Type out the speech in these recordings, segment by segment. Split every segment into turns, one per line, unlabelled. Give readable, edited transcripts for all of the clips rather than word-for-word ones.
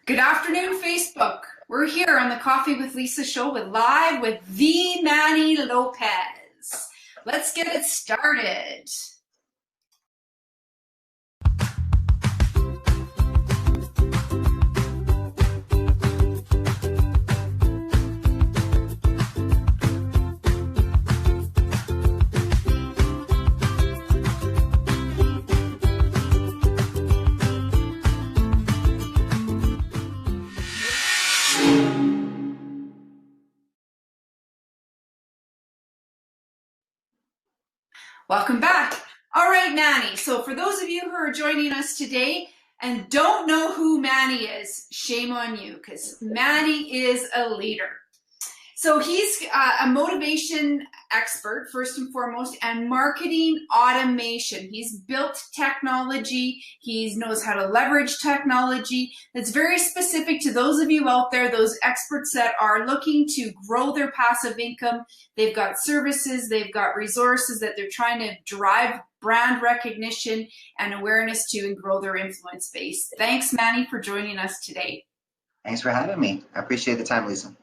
Good afternoon, Facebook. We're here on the Coffee with Lisa show live with the Manny Lopez. Let's get it started. Welcome back. All right, Manny. So for those of you who are joining us today and don't know who Manny is, shame on you, because Manny is a leader. So he's a motivation expert, first and foremost, and marketing automation. He's built technology. He knows how to leverage technology that's very specific to those of you out there, those experts that are looking to grow their passive income. They've got services, they've got resources that they're trying to drive brand recognition and awareness to and grow their influence base. Thanks, Manny, for joining us today.
Thanks for having me. I appreciate the time, Lisa.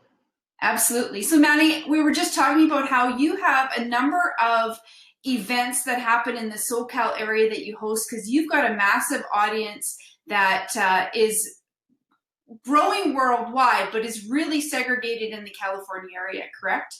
Absolutely. So Manny, we were just talking about how you have a number of events that happen in the SoCal area that you host because you've got a massive audience that is growing worldwide, but is really segregated in the California area, correct?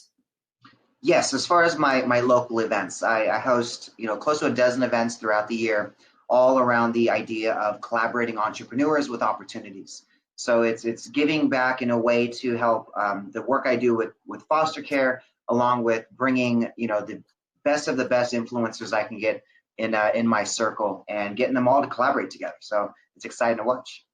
Yes, as far as my local events, I host close to a dozen events throughout the year, all around the idea of collaborating entrepreneurs with opportunities. So it's giving back in a way to help the work I do with foster care, along with bringing the best of the best influencers I can get in my circle and getting them all to collaborate together. So it's exciting to watch.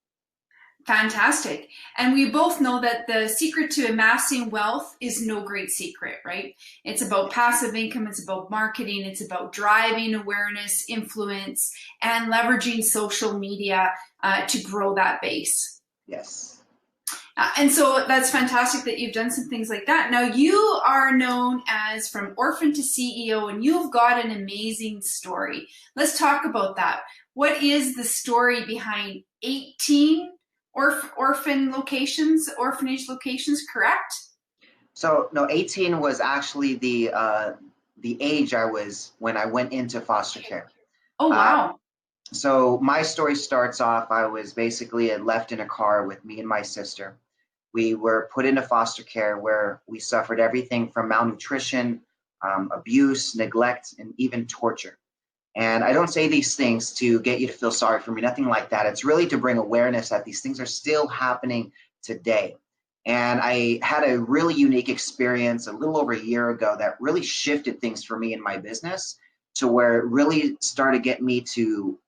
Fantastic. And we both know that the secret to amassing wealth is no great secret, right? It's about passive income, it's about marketing, it's about driving awareness, influence, and leveraging social media to grow that base.
Yes.
And so that's fantastic that you've done some things like that. Now you are known as from Orphan to CEO, and you've got an amazing story. Let's talk about that. What is the story behind 18 orphanage locations, correct?
So no, 18 was actually the age I was when I went into foster care.
Oh, wow.
So my story starts off, I was basically left in a car with me and my sister. We were put into foster care where we suffered everything from malnutrition, abuse, neglect, and even torture. And I don't say these things to get you to feel sorry for me, nothing like that. It's really to bring awareness that these things are still happening today. And I had a really unique experience a little over a year ago that really shifted things for me in my business to where it really started getting me to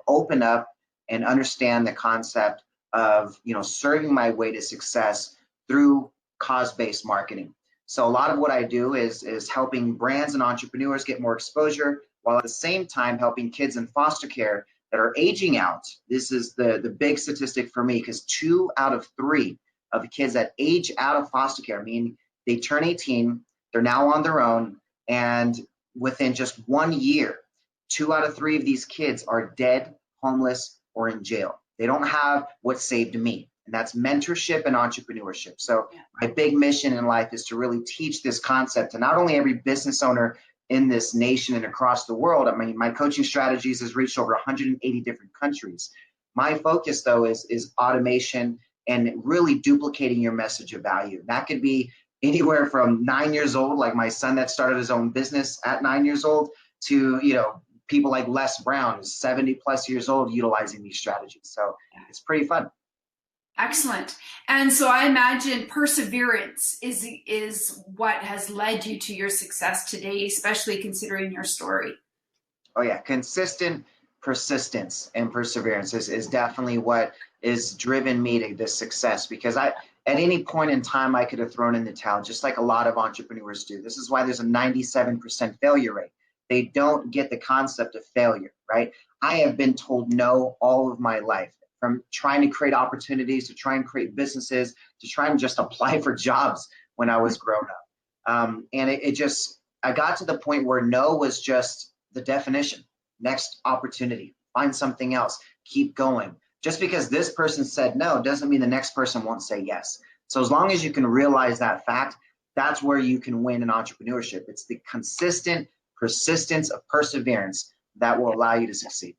open up and understand the concept of, serving my way to success through cause-based marketing. So a lot of what I do is helping brands and entrepreneurs get more exposure, while at the same time helping kids in foster care that are aging out. This is the big statistic for me, because 2 out of 3 of the kids that age out of foster care, meaning they turn 18, they're now on their own, and within just 1 year, 2 out of 3 of these kids are dead, homeless, or in jail. They don't have what saved me, and that's mentorship and entrepreneurship. So my big mission in life is to really teach this concept to not only every business owner in this nation and across the world. I mean, my coaching strategies has reached over 180 different countries. My focus, though, is automation and really duplicating your message of value. That could be anywhere from 9 years old, like my son that started his own business at 9 years old, to people like Les Brown, who's 70 plus years old, utilizing these strategies. So it's pretty fun.
Excellent. And so I imagine perseverance is what has led you to your success today, especially considering your story.
Oh yeah, consistent persistence and perseverance is definitely what is driven me to this success, because at any point in time I could have thrown in the towel, just like a lot of entrepreneurs do. This is why there's a 97% failure rate. They don't get the concept of failure, right? I have been told no all of my life, from trying to create opportunities, to try and create businesses, to try and just apply for jobs when I was grown up. And I got to the point where no was just the definition. Next opportunity, find something else, keep going. Just because this person said no doesn't mean the next person won't say yes. So as long as you can realize that fact, that's where you can win in entrepreneurship. It's the consistent persistence of perseverance that will allow you to succeed.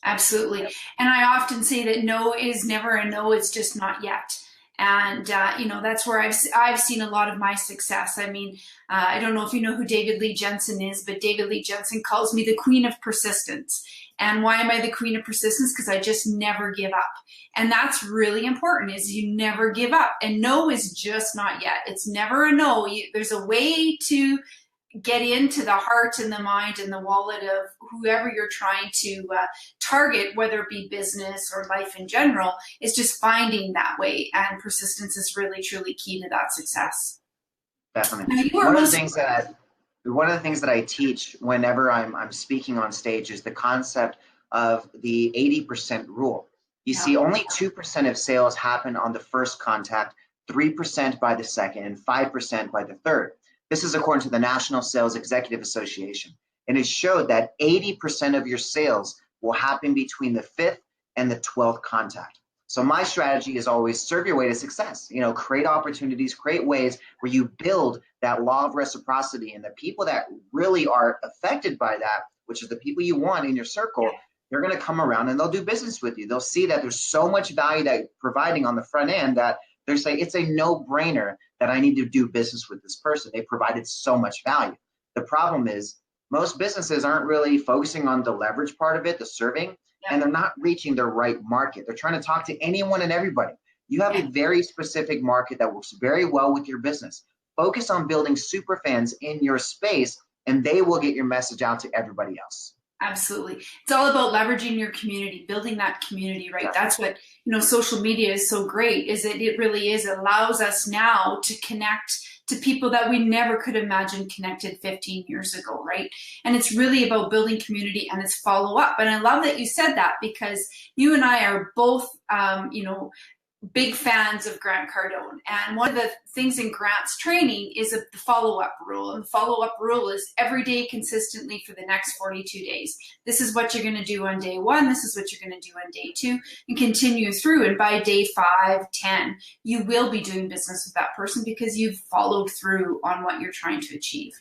Absolutely. And I often say that no is never a no, it's just not yet. And, that's where I've seen a lot of my success. I mean, I don't know if you know who David Lee Jensen is, but David Lee Jensen calls me the queen of persistence. And why am I the queen of persistence? Because I just never give up. And that's really important, is you never give up. And no is just not yet. It's never a no. There's a way to get into the heart and the mind and the wallet of whoever you're trying to target, whether it be business or life in general, is just finding that way. And persistence is really, truly key to that success.
Definitely. One of the things that I teach whenever I'm speaking on stage is the concept of the 80% rule. You see, only 2% of sales happen on the first contact, 3% by the second, and 5% by the third. This is according to the National Sales Executive Association. And it showed that 80% of your sales will happen between the 5th and the 12th contact. So my strategy is always serve your way to success. Create opportunities, create ways where you build that law of reciprocity, and the people that really are affected by that, which is the people you want in your circle, they're going to come around and they'll do business with you. They'll see that there's so much value that you're providing on the front end that they're saying it's a no-brainer that I need to do business with this person. They provided so much value. The problem is most businesses aren't really focusing on the leverage part of it, the serving, and they're not reaching the right market. They're trying to talk to anyone and everybody. You have a very specific market that works very well with your business. Focus on building super fans in your space, and they will get your message out to everybody else.
Absolutely. It's all about leveraging your community, building that community, right? That's what, social media is so great, is that it really is, it allows us now to connect to people that we never could imagine connected 15 years ago, right? And it's really about building community and it's follow up. And I love that you said that, because you and I are both, big fans of Grant Cardone. And one of the things in Grant's training is the follow-up rule. And the follow-up rule is every day consistently for the next 42 days. This is what you're going to do on day 1. This is what you're going to do on day 2, and continue through. And by day 5, 10, you will be doing business with that person because you've followed through on what you're trying to achieve.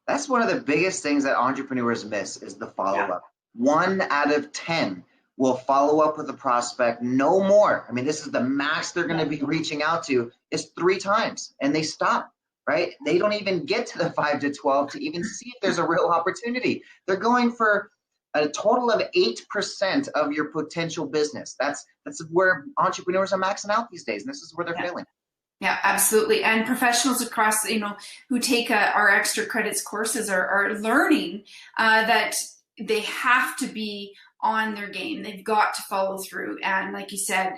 That's one of the biggest things that entrepreneurs miss, is the follow-up. 1 out of 10 will follow up with a prospect, no more. I mean, this is the max they're going to be reaching out to, is 3 times, and they stop, right? They don't even get to the 5 to 12 to even see if there's a real opportunity. They're going for a total of 8% of your potential business. That's where entrepreneurs are maxing out these days, and this is where they're failing.
Yeah, absolutely. And professionals across, who take our extra credits courses are learning that they have to be on their game. They've got to follow through. And like you said,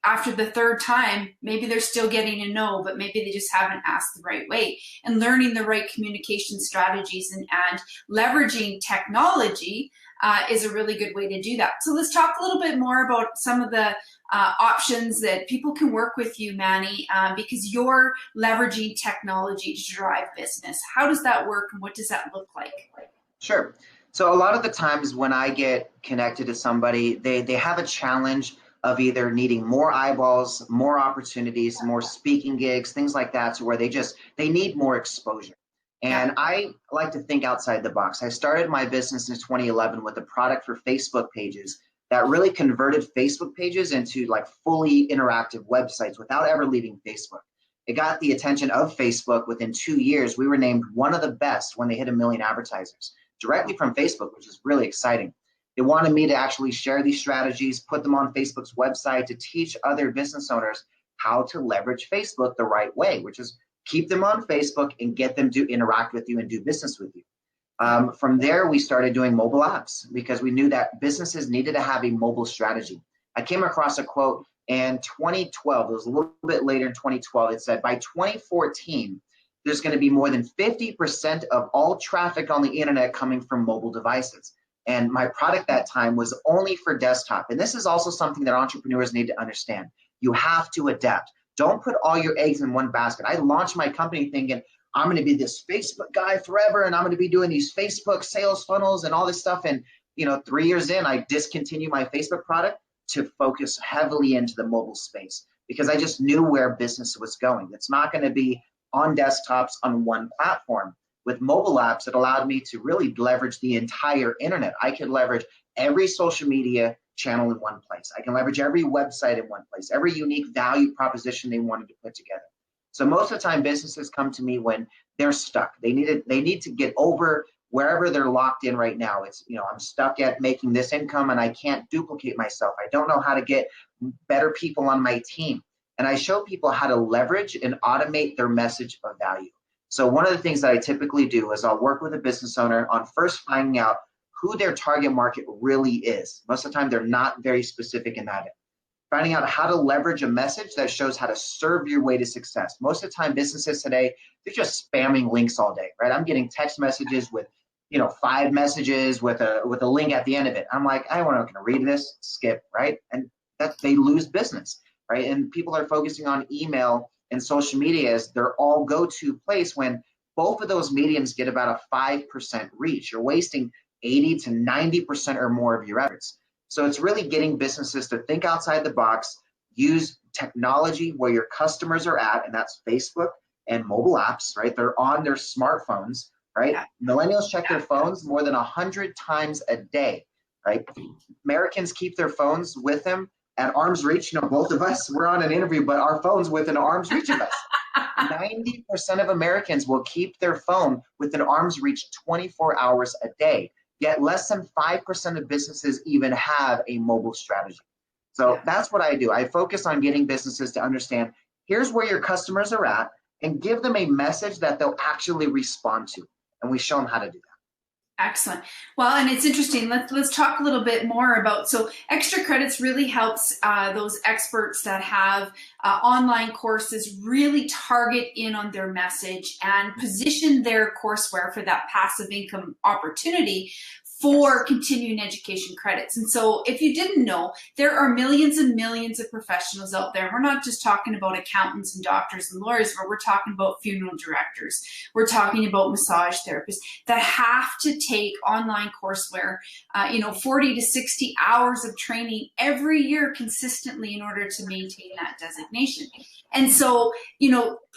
after the 3rd time, maybe they're still getting a no, but maybe they just haven't asked the right way. And learning the right communication strategies and leveraging technology is a really good way to do that. So let's talk a little bit more about some of the options that people can work with you, Manny, because you're leveraging technology to drive business. How does that work, and what does that look like?
Sure. So a lot of the times when I get connected to somebody, they have a challenge of either needing more eyeballs, more opportunities, more speaking gigs, things like that, to where they need more exposure. And I like to think outside the box. I started my business in 2011 with a product for Facebook pages that really converted Facebook pages into like fully interactive websites without ever leaving Facebook. It got the attention of Facebook. Within 2 years, we were named one of the best when they hit 1 million advertisers, directly from Facebook, which is really exciting. They wanted me to actually share these strategies, put them on Facebook's website to teach other business owners how to leverage Facebook the right way, which is keep them on Facebook and get them to interact with you and do business with you. From there, we started doing mobile apps because we knew that businesses needed to have a mobile strategy. I came across a quote in 2012. It was a little bit later in 2012. It said, by 2014, there's going to be more than 50% of all traffic on the internet coming from mobile devices. And my product that time was only for desktop. And this is also something that entrepreneurs need to understand. You have to adapt. Don't put all your eggs in one basket. I launched my company thinking, I'm going to be this Facebook guy forever, and I'm going to be doing these Facebook sales funnels and all this stuff. And 3 years in, I discontinued my Facebook product. to focus heavily into the mobile space because I just knew where business was going. It's not going to be on desktops on one platform. With mobile apps, it allowed me to really leverage the entire internet. I could leverage every social media channel in one place. I can leverage every website in one place, every unique value proposition they wanted to put together. So most of the time, businesses come to me when they're stuck. They need to get over wherever they're locked in right now. It's, I'm stuck at making this income and I can't duplicate myself. I don't know how to get better people on my team. And I show people how to leverage and automate their message of value. So one of the things that I typically do is I'll work with a business owner on first finding out who their target market really is. Most of the time, they're not very specific in that. Finding out how to leverage a message that shows how to serve your way to success. Most of the time, businesses today, they're just spamming links all day, right? I'm getting text messages with, 5 messages with a link at the end of it. I'm like, I don't want to read this, skip, right? And that they lose business, right? And people are focusing on email and social media as their all go-to place when both of those mediums get about a 5% reach. You're wasting 80 to 90% or more of your efforts. So it's really getting businesses to think outside the box, use technology where your customers are at, and that's Facebook and mobile apps, right? They're on their smartphones, right? Yeah. Millennials check their phones more than 100 times a day, right? Americans keep their phones with them at arm's reach. Both of us, we're on an interview, but our phone's within arm's reach of us. 90% of Americans will keep their phone within arm's reach 24 hours a day. Yet less than 5% of businesses even have a mobile strategy. So that's what I do. I focus on getting businesses to understand, here's where your customers are at, and give them a message that they'll actually respond to. And we show them how to do that.
Excellent. Well, and it's interesting. Let's talk a little bit more about, so extra credits really helps those experts that have online courses really target in on their message and position their courseware for that passive income opportunity for continuing education credits. And so if you didn't know, there are millions and millions of professionals out there. We're not just talking about accountants and doctors and lawyers, but we're talking about funeral directors. We're talking about massage therapists that have to take online courseware, 40 to 60 hours of training every year consistently in order to maintain that designation. And so,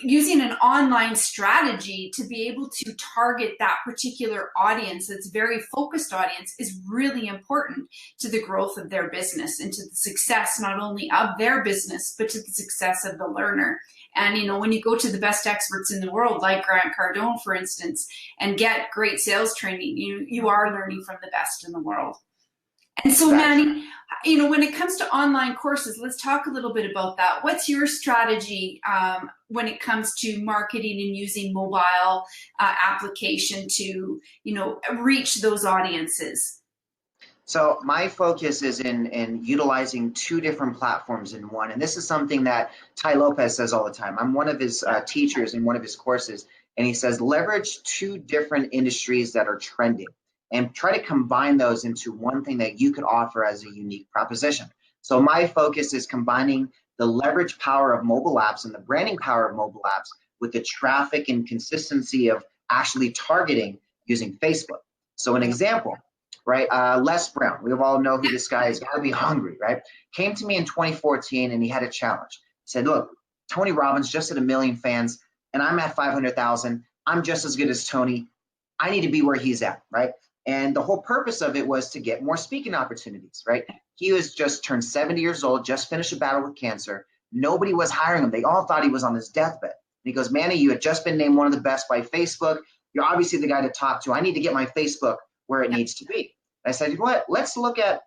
using an online strategy to be able to target that particular audience, that's very focused audience, is really important to the growth of their business and to the success not only of their business, but to the success of the learner. And, when you go to the best experts in the world, like Grant Cardone, for instance, and get great sales training, you are learning from the best in the world. And so, Manny, when it comes to online courses, let's talk a little bit about that. What's your strategy when it comes to marketing and using mobile application to, reach those audiences?
So my focus is in utilizing 2 different platforms in one. And this is something that Ty Lopez says all the time. I'm one of his teachers in one of his courses. And he says, leverage 2 different industries that are trending and try to combine those into one thing that you could offer as a unique proposition. So my focus is combining the leverage power of mobile apps and the branding power of mobile apps with the traffic and consistency of actually targeting using Facebook. So an example, right? Les Brown, we all know who this guy is, gotta be hungry, right? Came to me in 2014 and he had a challenge. He said, look, Tony Robbins just hit 1 million fans and I'm at 500,000. I'm just as good as Tony. I need to be where he's at, right? And the whole purpose of it was to get more speaking opportunities, right? He was just turned 70 years old, just finished a battle with cancer. Nobody was hiring him. They all thought he was on his deathbed. And he goes, Manny, you had just been named one of the best by Facebook. You're obviously the guy to talk to. I need to get my Facebook where it needs to be. And I said, you know what? Let's look at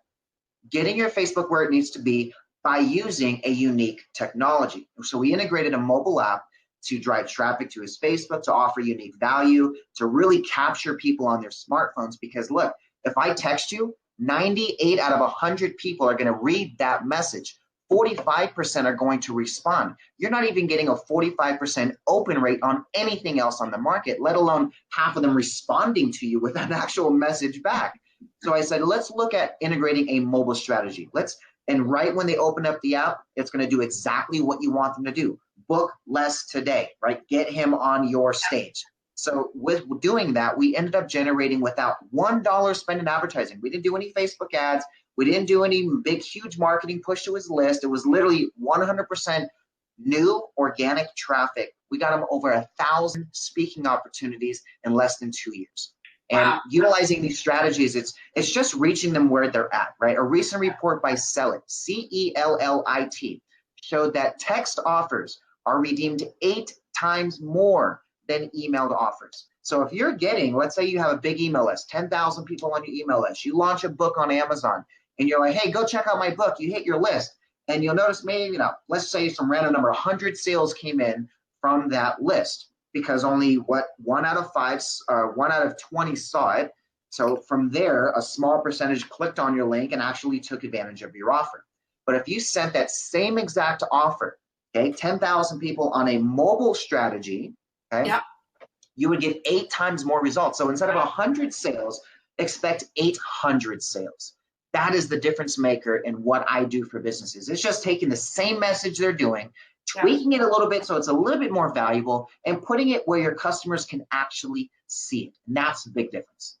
getting your Facebook where it needs to be by using a unique technology. So we integrated a mobile app to drive traffic to his Facebook, to offer unique value, to really capture people on their smartphones. Because look, if I text you, 98 out of 100 people are going to read that message. 45% are going to respond. You're not even getting a 45% open rate on anything else on the market, let alone half of them responding to you with an actual message back. So I said, let's look at integrating a mobile strategy. And right when they open up the app, it's going to do exactly what you want them to do. Book Les today, right? Get him on your stage. So with doing that, we ended up generating without $1 spent in advertising. We didn't do any Facebook ads. We didn't do any big, huge marketing push to his list. It was literally 100% new organic traffic. We got him over 1,000 speaking opportunities in less than 2 years. And
Wow.
utilizing these strategies, it's just reaching them where they're at, right? A recent report by Cellit, Cellit, showed that text offers are redeemed 8 times more than emailed offers. So if you're getting, let's say you have a big email list, 10,000 people on your email list, you launch a book on Amazon, and you're like, hey, go check out my book. You hit your list, and you'll notice maybe, let's say some random number, 100 sales came in from that list, because only 1 out of 20 saw it. So from there, a small percentage clicked on your link and actually took advantage of your offer. But if you sent that same exact offer, okay, 10,000 people on a mobile strategy, okay,
Yeah.
you would get 8 times more results. So instead of 100 sales, expect 800 sales. That is the difference maker in what I do for businesses. It's just taking the same message they're doing, tweaking it a little bit so it's a little bit more valuable, and putting it where your customers can actually see it. And that's the big difference.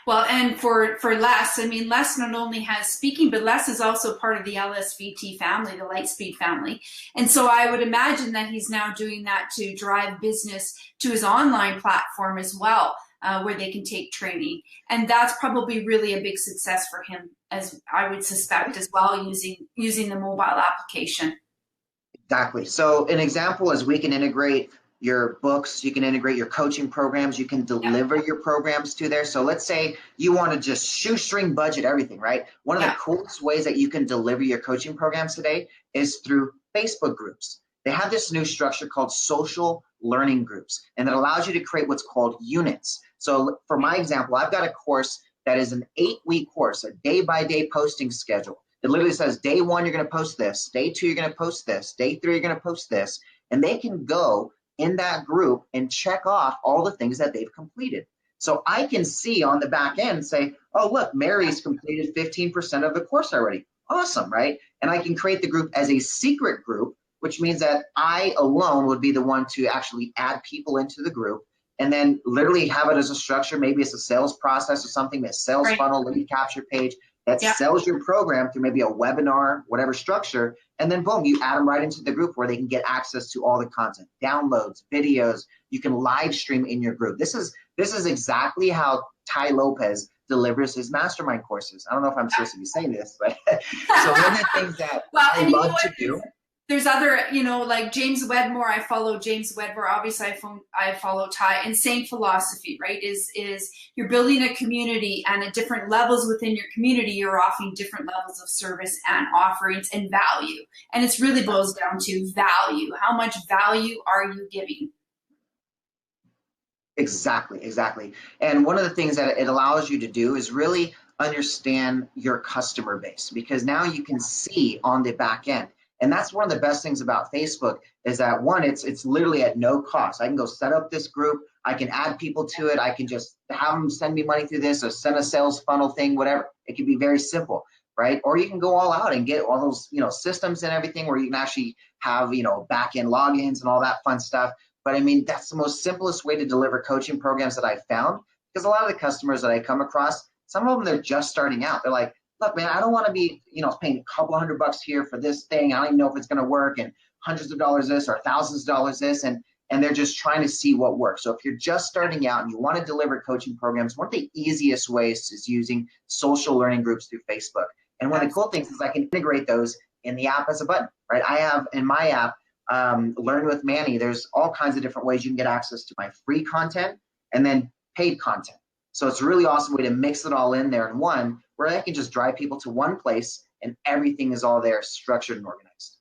Well, and for Les, I mean, Les not only has speaking, but Les is also part of the LSVT family, the Lightspeed family. And so I would imagine that he's now doing that to drive business to his online platform as well, where they can take training. And that's probably really a big success for him, as I would suspect as well, using the mobile application.
Exactly. So an example is we can integrate your books, you can integrate your coaching programs, you can deliver your programs to there. So let's say you want to just shoestring budget everything, right? One of the coolest ways that you can deliver your coaching programs today is through Facebook groups. They have this new structure called social learning groups, and it allows you to create what's called units. So for my example, I've got a course that is an 8-week course, a day-by-day posting schedule. It literally says day 1, you're going to post this. Day 2, you're going to post this. Day 3, you're going to post this. And they can go in that group and check off all the things that they've completed. So I can see on the back end and say, oh, look, Mary's completed 15% of the course already. Awesome, right? And I can create the group as a secret group, which means that I alone would be the one to actually add people into the group, and then literally have it as a structure. Maybe it's a sales process or something, a sales funnel, lead capture page that sells your program through maybe a webinar, whatever structure, and then boom, you add them right into the group where they can get access to all the content, downloads, videos. You can live stream in your group. This is exactly how Ty Lopez delivers his mastermind courses. I don't know if I'm supposed to be saying this, but so one of the things that I love to do.
There's other, like James Wedmore. I follow James Wedmore. Obviously, I follow Ty. And same philosophy, right? Is you're building a community, and at different levels within your community, you're offering different levels of service and offerings and value. And it's really boils down to value. How much value are you giving?
Exactly. And one of the things that it allows you to do is really understand your customer base, because now you can see on the back end. And that's one of the best things about Facebook is that, one, it's literally at no cost. I can go set up this group. I can add people to it. I can just have them send me money through this or send a sales funnel thing, whatever. It can be very simple, right? Or you can go all out and get all those, systems and everything where you can actually have, back-end logins and all that fun stuff. But I mean, that's the most simplest way to deliver coaching programs that I've found, because a lot of the customers that I come across, some of them, they're just starting out. They're like, look, man, I don't want to be, paying a couple $100 here for this thing. I don't even know if it's going to work, and hundreds of dollars this or thousands of dollars this. And they're just trying to see what works. So if you're just starting out and you want to deliver coaching programs, one of the easiest ways is using social learning groups through Facebook. And one of the cool things is I can integrate those in the app as a button, right? I have in my app, Learn with Manny, there's all kinds of different ways you can get access to my free content and then paid content. So it's a really awesome way to mix it all in there in one, where I can just drive people to one place and everything is all there, structured and organized.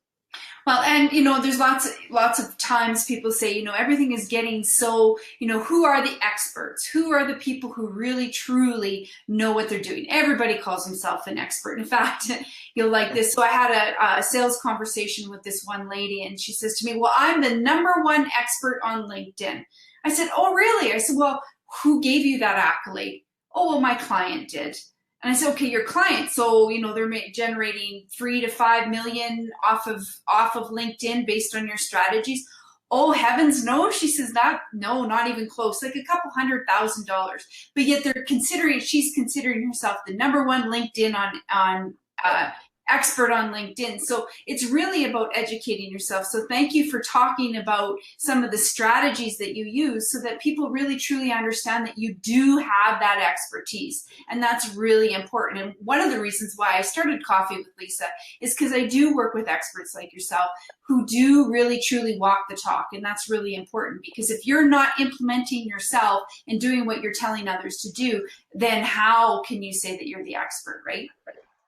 Well, and there's lots of times people say, everything is getting so, who are the experts? Who are the people who really truly know what they're doing? Everybody calls himself an expert. In fact, you'll like this. So I had a sales conversation with this one lady, and she says to me, well, I'm the #1 expert on LinkedIn. I said, oh, really? I said, well, who gave you that accolade? Oh, well, my client did. And I said, okay, your client, so they're generating 3 to 5 million off of LinkedIn based on your strategies. Oh, heavens no, she says, that no, not even close, like a couple $100,000. But yet she's considering herself the number one LinkedIn on expert on LinkedIn. So it's really about educating yourself. So thank you for talking about some of the strategies that you use so that people really truly understand that you do have that expertise. And that's really important. And one of the reasons why I started Coffee with Lisa is because I do work with experts like yourself who do really truly walk the talk. And that's really important, because if you're not implementing yourself and doing what you're telling others to do, then how can you say that you're the expert, right?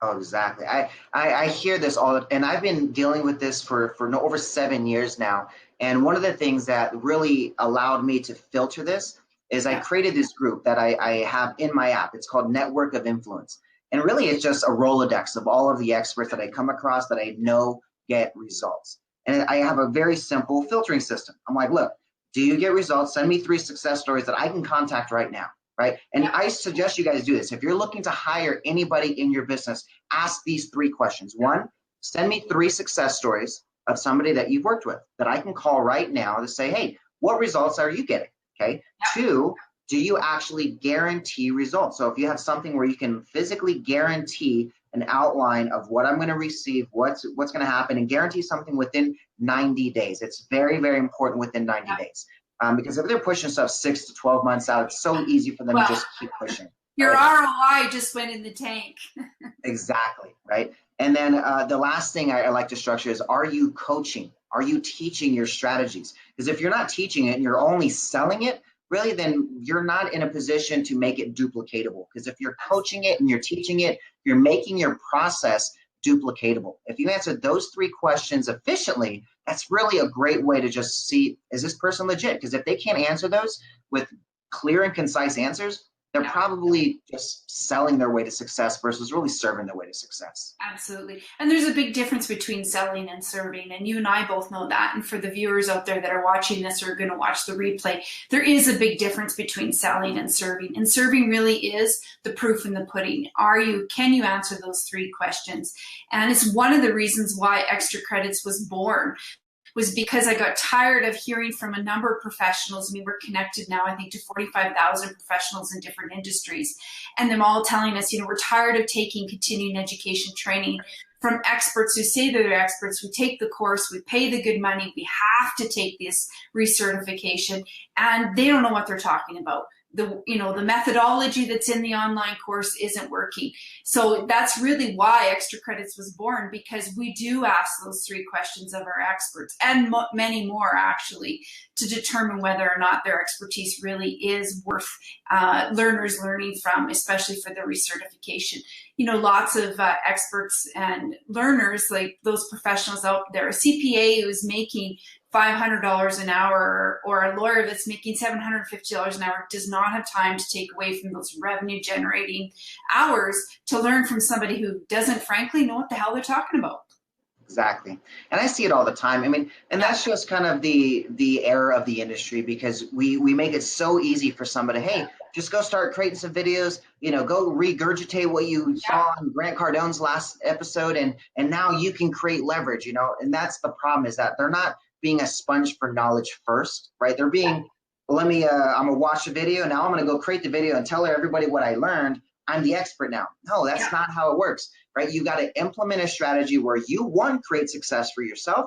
Oh, exactly. I hear this all, and I've been dealing with this for over 7 years now. And one of the things that really allowed me to filter this is I created this group that I have in my app. It's called Network of Influence. And really, it's just a Rolodex of all of the experts that I come across that I know get results. And I have a very simple filtering system. I'm like, look, do you get results? Send me 3 success stories that I can contact right now. Right. And I suggest you guys do this. If you're looking to hire anybody in your business, ask these 3 questions. 1, send me 3 success stories of somebody that you've worked with that I can call right now to say, hey, what results are you getting? Okay. 2, do you actually guarantee results? So if you have something where you can physically guarantee an outline of what I'm going to receive, what's going to happen, and guarantee something within 90 days. It's very, very important within 90 days. Because if they're pushing stuff 6 to 12 months out, it's so easy for them to just keep pushing.
Your ROI just went in the tank.
Exactly, right? And then the last thing I like to structure is, are you coaching? Are you teaching your strategies? Because if you're not teaching it and you're only selling it, really, then you're not in a position to make it duplicatable. Because if you're coaching it and you're teaching it, you're making your process duplicatable. If you answer those 3 questions efficiently, that's really a great way to just see, is this person legit? Because if they can't answer those with clear and concise answers, they're probably just selling their way to success versus really serving their way to success.
Absolutely. And there's a big difference between selling and serving. And you and I both know that. And for the viewers out there that are watching this or are going to watch the replay, there is a big difference between selling and serving. And serving really is the proof in the pudding. Can you answer those 3 questions? And it's one of the reasons why Extra Credits was born, was because I got tired of hearing from a number of professionals. I mean, we're connected now, I think, to 45,000 professionals in different industries, and them all telling us, we're tired of taking continuing education training from experts who say they're experts. We take the course, we pay the good money, we have to take this recertification, and they don't know what they're talking about. The methodology that's in the online course isn't working. So that's really why Extra Credits was born, because we do ask those 3 questions of our experts, and many more actually, to determine whether or not their expertise really is worth learners learning from, especially for the recertification. Lots of experts and learners, like those professionals out there, a CPA who's making $500 an hour or a lawyer that's making $750 an hour does not have time to take away from those revenue generating hours to learn from somebody who doesn't frankly know what the hell they're talking about.
Exactly. And I see it all the time. I mean, and that's just kind of the error of the industry, because we make it so easy for somebody, hey, just go start creating some videos, go regurgitate what you saw on Grant Cardone's last episode, and now you can create leverage, and that's the problem, is that they're not being a sponge for knowledge first, right? They're being, well, I'm gonna watch the video, now I'm gonna go create the video and tell everybody what I learned. I'm the expert now. No, that's not how it works, right? You got to implement a strategy where you, 1, create success for yourself,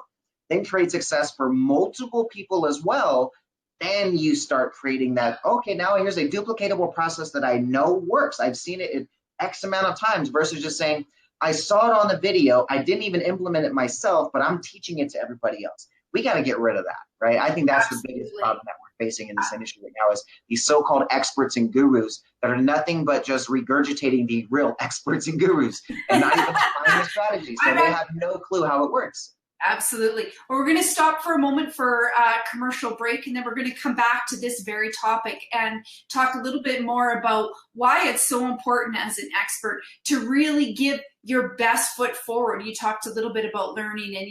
then create success for multiple people as well. Then you start creating that, okay, now here's a duplicatable process that I know works. I've seen it in X amount of times, versus just saying, I saw it on the video, I didn't even implement it myself, but I'm teaching it to everybody else. We got to get rid of that, right? I think that's the biggest problem that we're facing in this industry right now, is these so-called experts and gurus that are nothing but just regurgitating the real experts and gurus and not even applying the strategy. So they have no clue how it works.
Absolutely. Well, we're going to stop for a moment for a commercial break, and then we're going to come back to this very topic and talk a little bit more about why it's so important as an expert to really give your best foot forward. You talked a little bit about learning and,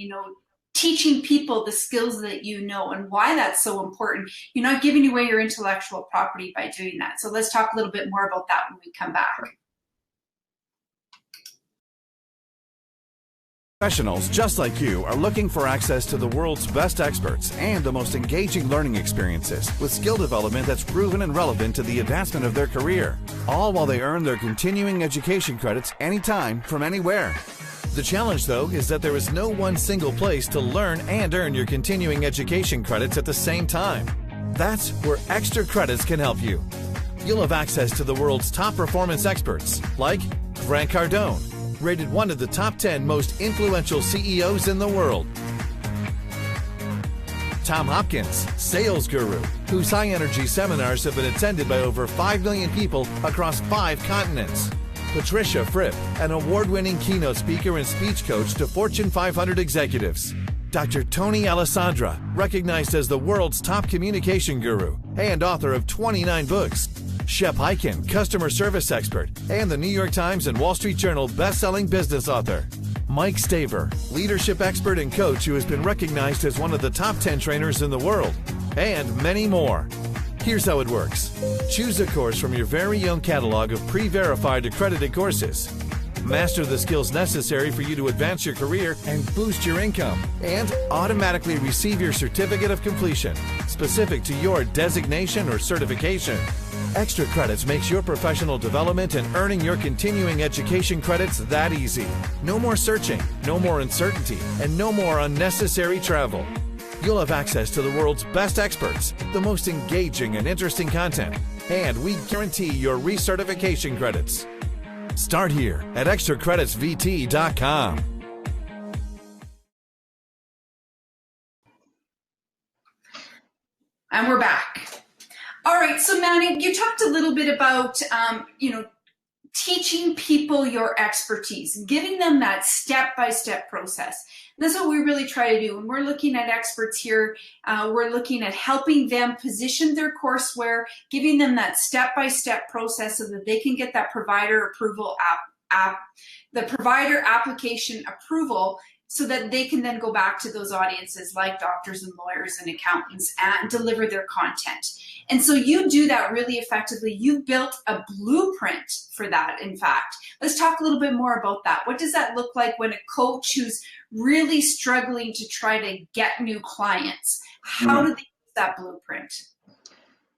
teaching people the skills that you know, and why that's so important. You're not giving away your intellectual property by doing that. So let's talk a little bit more about that when we come back.
Professionals just like you are looking for access to the world's best experts and the most engaging learning experiences with skill development that's proven and relevant to the advancement of their career, all while they earn their continuing education credits anytime from anywhere. The challenge, though, is that there is no one single place to learn and earn your continuing education credits at the same time. That's where Extra Credits can help you. You'll have access to the world's top performance experts like Grant Cardone, rated one of the top 10 most influential CEOs in the world. Tom Hopkins, sales guru, whose high-energy seminars have been attended by over 5 million people across 5 continents. Patricia Fripp, an award-winning keynote speaker and speech coach to Fortune 500 executives. Dr. Tony Alessandra, recognized as the world's top communication guru and author of 29 books. Shep Hyken, customer service expert and the New York Times and Wall Street Journal best-selling business author. Mike Staver, leadership expert and coach who has been recognized as one of the top 10 trainers in the world. And many more. Here's how it works. Choose a course from your very own catalog of pre-verified accredited courses. Master the skills necessary for you to advance your career and boost your income, and automatically receive your certificate of completion, specific to your designation or certification. Extra Credits makes your professional development and earning your continuing education credits that easy. No more searching, no more uncertainty, and no more unnecessary travel. You'll have access to the world's best experts, the most engaging and interesting content, and we guarantee your recertification credits. Start here at extracreditsvt.com.
And we're back. All right, so Manny, you talked a little bit about, teaching people your expertise, giving them that step-by-step process. That's what we really try to do. When we're looking at experts here, we're looking at helping them position their courseware, giving them that step-by-step process so that they can get that provider approval the provider application approval, so that they can then go back to those audiences like doctors and lawyers and accountants and deliver their content. And so you do that really effectively. You've built a blueprint for that, in fact. Let's talk a little bit more about that. What does that look like when a coach who's really struggling to try to get new clients, how do they use that blueprint?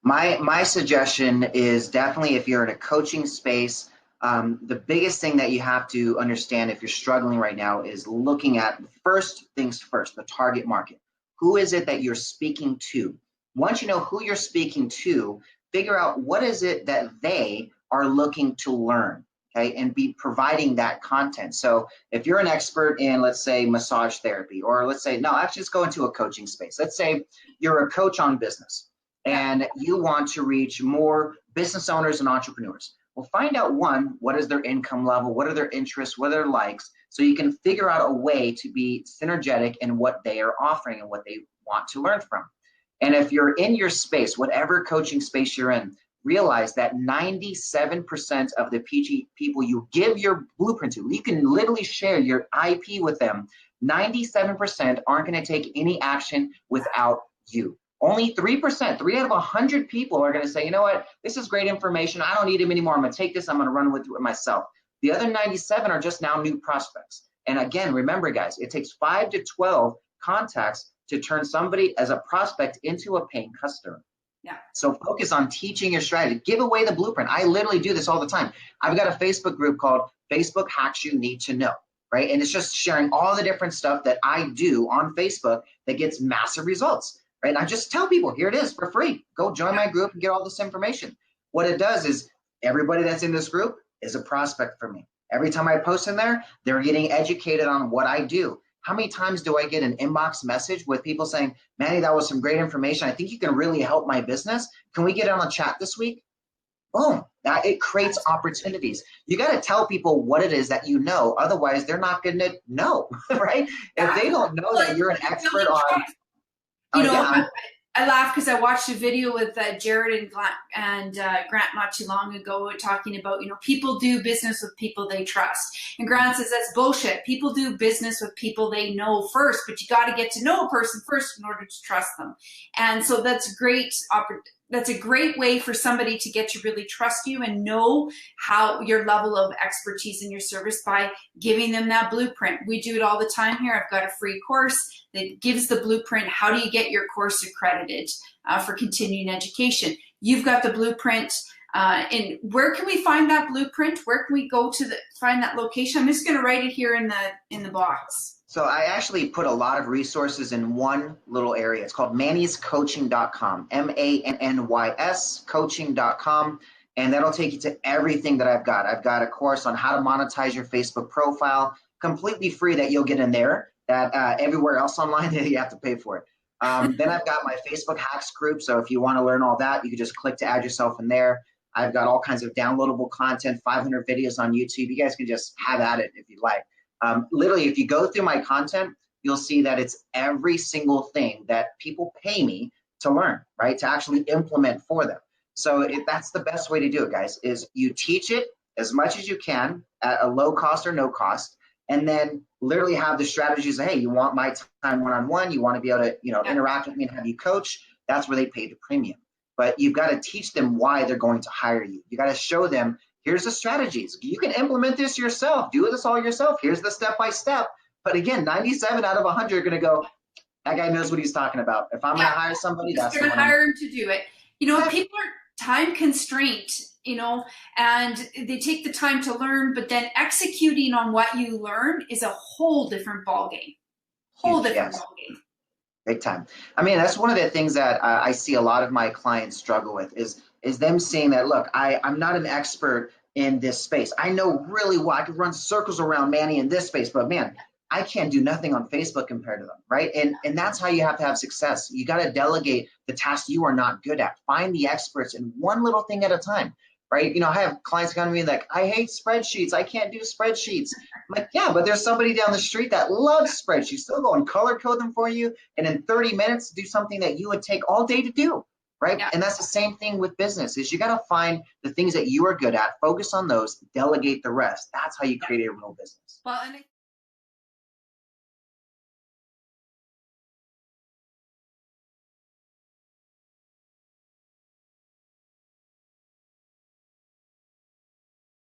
My suggestion is definitely, if you're in a coaching space, the biggest thing that you have to understand if you're struggling right now is looking at first things first, the target market. Who is it that you're speaking to? Once you know who you're speaking to, figure out what is it that they are looking to learn, okay, and be providing that content. So if you're an expert in, let's say, massage therapy, or let's say, no, actually just go into a coaching space. Let's say you're a coach on business and you want to reach more business owners and entrepreneurs. Well, find out, one, what is their income level, what are their interests, what are their likes, so you can figure out a way to be synergetic in what they are offering and what they want to learn from. And if you're in your space, whatever coaching space you're in, realize that 97% of the people you give your blueprint to, you can literally share your IP with them, 97% aren't going to take any action without you. Only 3%, 3 out of 100 people are going to say, you know what, this is great information. I don't need him anymore. I'm going to take this. I'm going to run with it myself. The other 97 are just now new prospects. And again, remember, guys, it takes 5 to 12 contacts to turn somebody as a prospect into a paying customer.
Yeah.
So focus on teaching your strategy. Give away the blueprint. I literally do this all the time. I've got a Facebook group called Facebook Hacks You Need to Know, right? And it's just sharing all the different stuff that I do on Facebook that gets massive results, right? And I just tell people, here it is for free. Go join my group and get all this information. What it does is everybody that's in this group is a prospect for me. Every time I post in there, they're getting educated on what I do. How many times do I get an inbox message with people saying, Manny, that was some great information. I think you can really help my business. Can we get on a chat this week? Boom. It creates opportunities. You got to tell people what it is that you know. Otherwise, they're not going to know, right? If they don't know that you're an expert on,
I laugh because I watched a video with Jared and Grant not too long ago talking about, people do business with people they trust. And Grant says that's bullshit. People do business with people they know first, but you got to get to know a person first in order to trust them. And so that's great that's a great way for somebody to get to really trust you and know how your level of expertise in your service by giving them that blueprint. We do it all the time here. I've got a free course that gives the blueprint. How do you get your course accredited for continuing education? You've got the blueprint. And where can we find that blueprint? Where can we go to find that location? I'm just going to write it here in the box.
So I actually put a lot of resources in one little area. It's called mannyscoaching.com, MANNYS coaching.com. And that'll take you to everything that I've got. I've got a course on how to monetize your Facebook profile, completely free, that you'll get in there, that everywhere else online you have to pay for it. Then I've got my Facebook hacks group. So if you want to learn all that, you can just click to add yourself in there. I've got all kinds of downloadable content, 500 videos on YouTube. You guys can just have at it if you like. Literally, if you go through my content, you'll see that it's every single thing that people pay me to learn, right? To actually implement for them. So that's the best way to do it, guys, is you teach it as much as you can at a low cost or no cost, and then literally have the strategies. Hey, you want my time one-on-one, you want to be able to, interact with me and have you coach. That's where they pay the premium. But you've got to teach them why they're going to hire you. You got to show them, here's the strategies. You can implement this yourself. Do this all yourself. Here's the step-by-step. But again, 97 out of 100 are going to go, that guy knows what he's talking about. If I'm going to hire somebody, that's
going to hire him to do it. People are time constrained, and they take the time to learn, but then executing on what you learn is a whole different ballgame. Ballgame.
Big time. I mean, that's one of the things that I see a lot of my clients struggle with is them seeing that, look, I'm not an expert in this space. I know really well. I could run circles around Manny in this space, but man, I can't do nothing on Facebook compared to them, right? And that's how you have to have success. You got to delegate the tasks you are not good at. Find the experts in one little thing at a time, right? I have clients come to me like, I hate spreadsheets. I can't do spreadsheets. I'm like, yeah, but there's somebody down the street that loves spreadsheets. They'll go and color code them for you, and in 30 minutes do something that you would take all day to do, right? Yeah. And that's the same thing with business, is you got to find the things that you are good at, focus on those, delegate the rest. That's how you create a real business.
Well, and